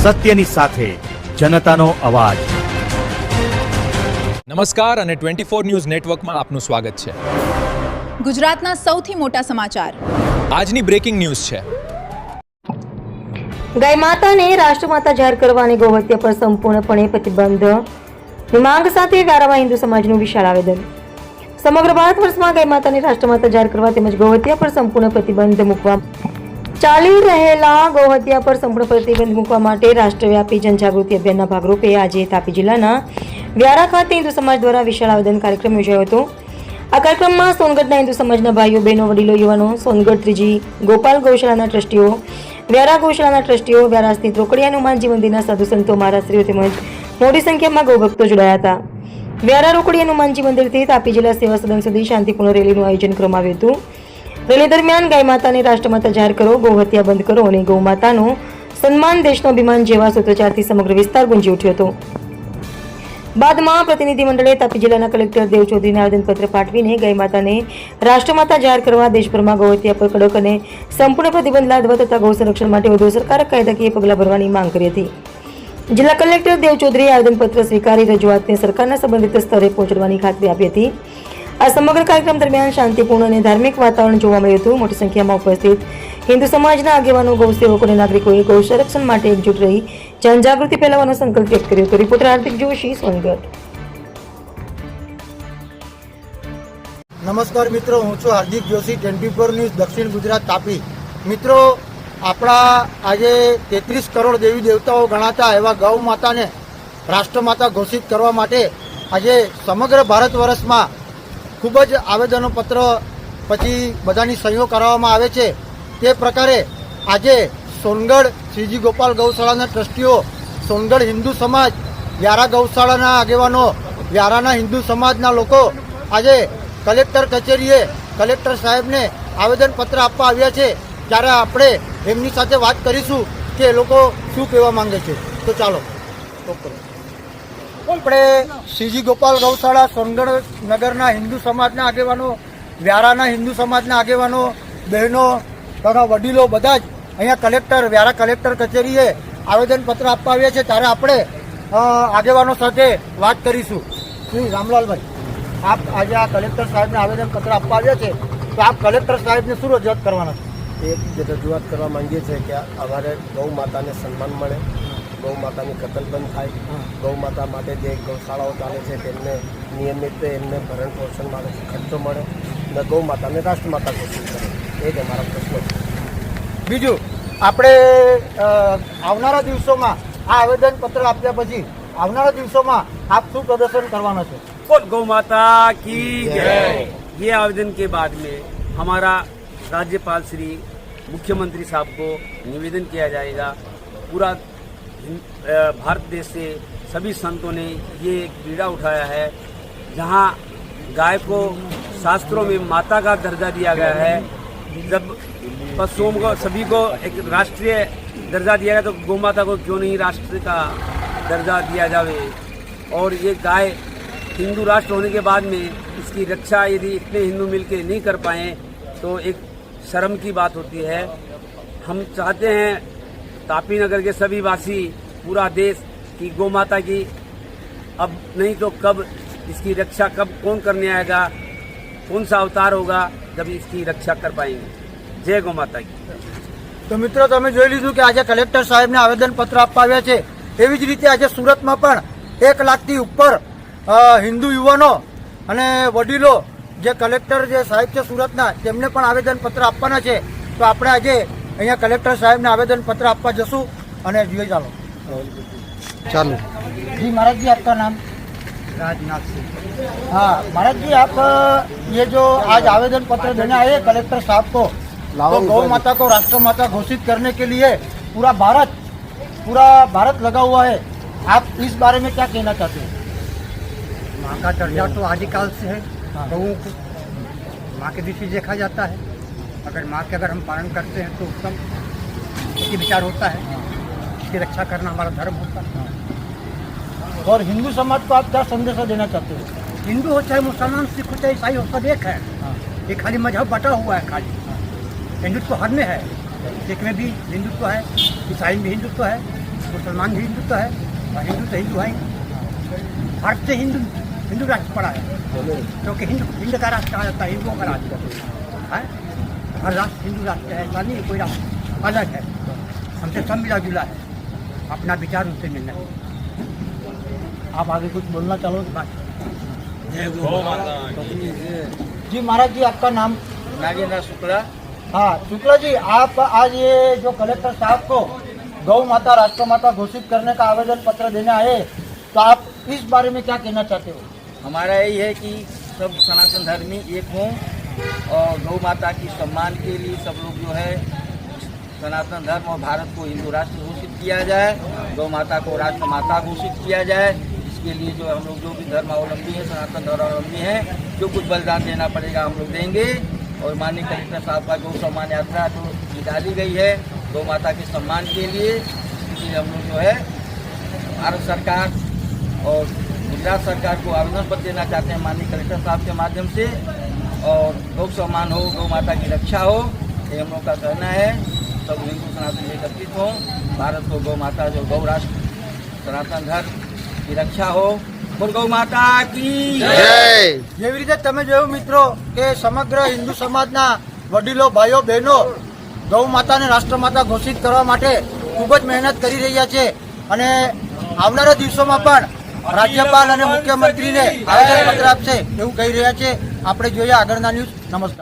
સત્યની સાથે જનતાનો અવાજ। નમસ્કાર અને 24 ન્યૂઝ નેટવર્કમાં આપનું સ્વાગત છે। ગુજરાતના સૌથી મોટા સમાચાર આજની બ્રેકિંગ ન્યૂઝ છે। ગાય માતાને રાષ્ટ્રમાતા જાહેર કરવાની ગૌહત્યા પર સંપૂર્ણપણે પ્રતિબંધની માંગ સાથે વ્યારામાં હિન્દુ સમાજનું વિશાળ આવેદન। સમગ્ર ભારત વર્ષમાં ગાય માતાને રાષ્ટ્રમાતા જાહેર કરવા તેમજ ગૌહત્યા પર સંપૂર્ણ પ્રતિબંધ મૂકવા ચાલી રહેલા ગૌહત્યા પર સંપૂર્ણ પ્રતિબંધ મૂકવા માટે રાષ્ટ્રવ્યાપી જનજાગૃતિ અભિયાનના ભાગરૂપે આજે તાપી જિલ્લાના વ્યારા ખાતે હિન્દુ સમાજ દ્વારા વિશાળ આવેદન કાર્યક્રમ યોજાયો હતો। આ કાર્યક્રમમાં સોનગઢના હિન્દુ સમાજના ભાઈઓ બહેનો વડીલો યુવાનો સોનગઢ ત્રીજી ગોપાલ ગૌશાળાના ટ્રસ્ટીઓ વ્યારા ગૌશાળાના ટ્રસ્ટીઓ વ્યારા સ્થિત રોકડિયા હનુમાનજી મંદિરના સાધુ સંતો મહારાજશ્રીઓ તેમજ મોટી સંખ્યામાં ગૌભક્તો જોડાયા હતા। વ્યારા રોકડિયા હનુમાનજી મંદિરથી તાપી જિલ્લા સેવા સદન સુધી શાંતિપૂર્ણ રેલીનું આયોજન કરવામાં આવ્યું હતું। રેલી દરમિયાન ગાય માતાને રાષ્ટ્રમાતા જાહેર કરો, ગૌહત્યા બંધ કરો અને ગૌ માતાનું સન્માન દેશનો અભિમાન જેવા સૂત્રોચ્ચારથી સમગ્ર વિસ્તાર ગુંજી ઉઠ્યો હતો। બાદમાં પ્રતિનિધિમંડળે તાપી જિલ્લાના કલેક્ટર દેવ ચૌધરીને આવેદનપત્ર પાઠવીને ગાય માતાને રાષ્ટ્રમાતા જાહેર કરવા દેશભરમાં ગૌહત્યા પર કડક અને સંપૂર્ણ પ્રતિબંધ લાદવા તથા ગૌ સંરક્ષણ માટે વધુ અસરકારક કાયદાકીય પગલાં ભરવાની માંગ કરી હતી। જિલ્લા કલેક્ટર દેવ ચૌધરીએ આવેદનપત્ર સ્વીકારી રજૂઆતને સરકારના સંબંધિત સ્તરે પહોંચાડવાની ખાતરી આપી હતી। આ સમગ્ર કાર્યક્રમ દરમિયાન શાંતિપૂર્ણ અને ધાર્મિક વાતાવરણ જોવા મળ્યું હતું। મોટી સંખ્યામાં ઉપસ્થિત હિન્દુ સમાજના આગેવાનો ગૌસેવકો અને નાગરિકોએ ગૌ સંરક્ષણ માટે એકજૂટ રહી જનજાગૃતિ ફેલાવવાનો સંકલ્પ વ્યક્ત કર્યો હતો। રિપોર્ટર હાર્દિક જોશી, સોનગઢ। નમસ્કાર મિત્રો, હું છું હાર્દિક જોશી, 24 ન્યૂઝ દક્ષિણ ગુજરાત તાપી। મિત્રો, આપણા આજે 33 કરોડ દેવી દેવતાઓ ગણાતા એવા ગૌ માતાને રાષ્ટ્રમાતા ઘોષિત કરવા માટે આજે સમગ્ર ભારત વર્ષમાં ખૂબ જ આવેદનો પત્ર પછી બધાની સહીઓ કરવામાં આવે છે। તે પ્રકારે આજે સોનગઢ શ્રીજી ગોપાલ ગૌશાળાના ટ્રસ્ટીઓ, સોનગઢ હિન્દુ સમાજ, વ્યારા ગૌશાળાના આગેવાનો, વ્યારાના હિન્દુ સમાજના લોકો આજે કલેક્ટર કચેરીએ કલેક્ટર સાહેબને આવેદનપત્ર આપવા આવ્યા છે। ત્યારે આપણે એમની સાથે વાત કરીશું કે એ લોકો શું કહેવા માંગે છે। તો ચાલો આપણે શ્રીજી ગોપાલ ગૌશાળા સોનગઢ નગરના હિન્દુ સમાજના આગેવાનો, વ્યારાના હિન્દુ સમાજના આગેવાનો, બહેનો તથા વડીલો બધા જ અહીંયા વ્યારા કલેક્ટર કચેરીએ આવેદનપત્ર આપવા આવ્યા છે। ત્યારે આપણે આગેવાનો સાથે વાત કરીશું। શ્રી રામલાલભાઈ, આપ આજે આ કલેક્ટર સાહેબને આવેદનપત્ર આપવા આવ્યા છે, તો આપ કલેક્ટર સાહેબને શું રજૂઆત કરવાના છો? એક રજૂઆત કરવા માંગીએ છીએ કે અમારે ગૌ માતાને સન્માન મળે, ગૌ માતાની કતલ બંધ થાય, ગૌ માતા માટે જે ગૌશાળાઓ ચાલે છે તેમને નિયમિત એમને ભરણ પોષણ માટે ખર્ચો મળે અને ગૌ માતાને રાષ્ટ્રમાતા ઘોષિત કરે, એ જ અમારા પ્રશ્નો છે। બીજું, આપણે આવનારા દિવસોમાં આ આવેદનપત્ર આપ્યા પછી આવનારા દિવસોમાં આપ શું પ્રદર્શન કરવાના છો? बोल गौ माता की जय। ये आवेदन के बाद में हमारा राज्यपाल श्री मुख्यमंत्री साहब को निवेदन किया जाएगा। पूरा भारत देश से सभी संतों ने ये बीड़ा उठाया है, जहाँ गाय को शास्त्रों में माता का दर्जा दिया गया है। जब पशुओं को सभी को एक राष्ट्रीय दर्जा दिया गया, तो गौ माता को क्यों नहीं राष्ट्र का दर्जा दिया जावे। और ये गाय हिंदू राष्ट्र होने के बाद में इसकी रक्षा यदि इतने हिंदू मिलकर नहीं कर पाए तो एक शर्म की बात होती है। हम चाहते हैं तापी नगर के सभी वासी, पूरा देश की गौ माता की अब नहीं तो कब इसकी रक्षा कब कौन करने आएगा, कौन सा अवतार होगा जब इसकी रक्षा कर पाएंगे। जय गौ माता की। તો મિત્રો, તમે જોઈ લીધું કે આજે કલેક્ટર સાહેબને આવેદનપત્ર આપવા આવ્યા છે। એવી જ રીતે આજે સુરતમાં પણ 1 લાખથી ઉપર હિન્દુ યુવાનો અને વડીલો જે કલેક્ટર જે સાહેબ છે સુરતના, તેમને પણ આવેદનપત્ર આપવાના છે। તો આપણે આજે અહીંયા કલેક્ટર સાહેબને આવેદનપત્ર આપવા જશું અને જોઈએ। ચાલો जी। महाराज जी, आपका नाम? राजनाथ सिंह। हाँ महाराज जी, आप ये जो आज आवेदन पत्र देने आए कलेक्टर साहब को, तो गौ माता को राष्ट्रमाता घोषित करने के लिए पूरा भारत लगा हुआ है। आप इस बारे में क्या कहना चाहते हैं? माँ का दर्जा तो आदिकाल से है, गौओं को माँ के दृष्टि देखा जाता है। अगर माँ के हम पालन करते हैं तो उत्तम एक विचार होता है, इसकी रक्षा करना हमारा धर्म होता है। और हिंदू समाज को आप क्या संदेशा देना चाहते हो? हिंदू हो चाहे मुसलमान, सिख हो चाहे ईसाई हो, सब एक है। ये खाली मजहब बटा हुआ है। खाली हिंदुत्व हर में है, सिख में भी हिंदुत्व है, ईसाई में हिंदुत्व है, मुसलमान भी हिंदू तो है और हिंदू तो हिंदू है। भारत से हिंदू राष्ट्र पड़ा है, क्योंकि हिंद का राष्ट्र कहा जाता है, हिंदुओं का राष्ट्र है। हर राष्ट्र हिंदू राष्ट्र है, ऐसा नहीं कोई राष्ट्र अलग है। हमसे सब मिला जुला है, अपना विचार उनसे मिलना है। आप आगे कुछ बोलना चाहोगे? बात जी महाराज जी, आपका नाम? नागेंद्र शुक्ला। हाँ शुक्ला जी, आप आज ये जो कलेक्टर साहब को गौ माता राष्ट्रमाता घोषित करने का आवेदन पत्र देने आए, तो आप इस बारे में क्या कहना चाहते हो? हमारा यही है कि सब सनातन धर्मी एक हों और गौ माता की सम्मान के लिए सब लोग जो है सनातन धर्म और भारत को हिंदू राष्ट्र घोषित किया जाए, गौ माता को राष्ट्र माता घोषित किया जाए। इसके लिए जो हम लोग जो भी धर्मावलंबी हैं, सनातन धर्मावलंबी हैं, जो कुछ बलिदान देना पड़ेगा हम लोग देंगे। और माननीय कलेक्टर साहब का गौ सम्मान यात्रा तो निकाली गई है गौ माता के सम्मान के लिए, इसलिए हम लोग जो है भारत सरकार और गुजरात सरकार को आवेदन पत्र देना चाहते हैं माननीय कलेक्टर साहब के माध्यम से, और गौ सम्मान हो, गौ माता की रक्षा हो, ये हम लोग का कहना है। सब हिंदू सनातन एकत्रित हो, भारत को गौ माता जो गौ राष्ट्र सनातन धर्म की रक्षा हो। बोल गौ माता की जय। જેવી રીતે તમે જોયું મિત્રો કે સમગ્ર હિન્દુ સમાજના વડીલો, ભાઈઓ, બહેનો ગૌ માતાને રાષ્ટ્રમાતા ઘોષિત કરવા માટે ખૂબ જ મહેનત કરી રહ્યા છે અને આવનારા દિવસોમાં પણ રાજ્યપાલ અને મુખ્યમંત્રીને આવેદનપત્ર આપશે એવું કહી રહ્યા છે. આપણે જોઈએ આગળના ન્યૂઝ. નમસ્કાર.